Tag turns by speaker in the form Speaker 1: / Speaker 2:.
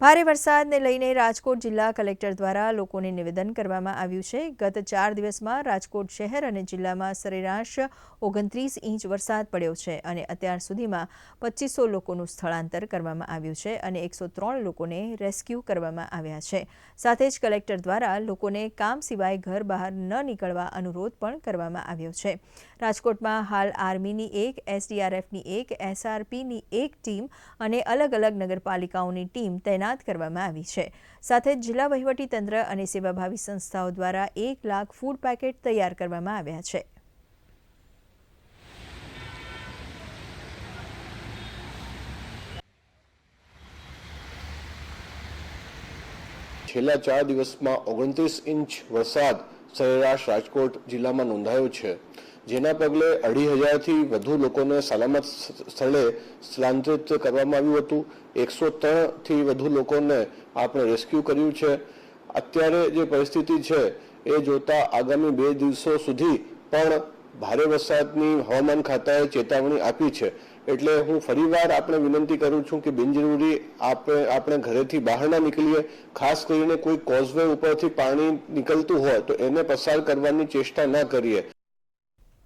Speaker 1: ભારે વરસાદને લઈને રાજકોટ જિલ્લા કલેક્ટર દ્વારા લોકોને નિવેદન કરવામાં આવ્યું છે। ગત 4 દિવસમાં રાજકોટ શહેર અને જિલ્લામાં સરેરાશ 29 ઇંચ વરસાદ પડ્યો છે અને અત્યાર સુધીમાં 2500 લોકોનું સ્થળાંતર કરવામાં આવ્યું છે અને 103 લોકોને રેસ્ક્યુ કરવામાં આવ્યા છે। સાથે જ કલેક્ટર દ્વારા લોકોને કામ સિવાય ઘર બહાર ન નીકળવા અનુરોધ પણ કરવામાં આવ્યો છે। રાજકોટમાં હાલ આર્મીની 1, SDRFની 1, SRPની 1 ટીમ અને અલગ-અલગ નગરપાલિકાઓની ટીમ તૈનાત કરવામાં આવી છે। સાથે જ જિલ્લા વહીવટીતંત્ર અને સેવાભાવી સંસ્થાઓ દ્વારા 1 લાખ ફૂડ પેકેટ તૈયાર કરવામાં આવ્યા છે।
Speaker 2: છેલ્લા 4 દિવસમાં 29 ઇંચ વરસાદ સરેરાશ રાજકોટ જિલ્લામાં નોંધાયો છે, જેના પગલે 2500થી વધુ લોકોને સલામત સ્થળે સ્થળાંતરિત કરવામાં આવ્યું હતું। 103થી વધુ લોકોને આપણે રેસ્ક્યુ કર્યું છે। અત્યારે જે પરિસ્થિતિ છે એ જોતા આગામી 2 દિવસો સુધી પણ ભારે વરસાદની હવામાન ખાતાએ ચેતવણી આપી છે। એટલે હું ફરીવાર આપણે વિનંતી કરું છું કે બિનજરૂરી આપણે ઘરેથી બહાર ના નીકળીએ। ખાસ કરીને કોઈ કોઝવે ઉપરથી પાણી નીકળતું હોય તો એને પસાર કરવાની ચેષ્ટા ન કરીએ।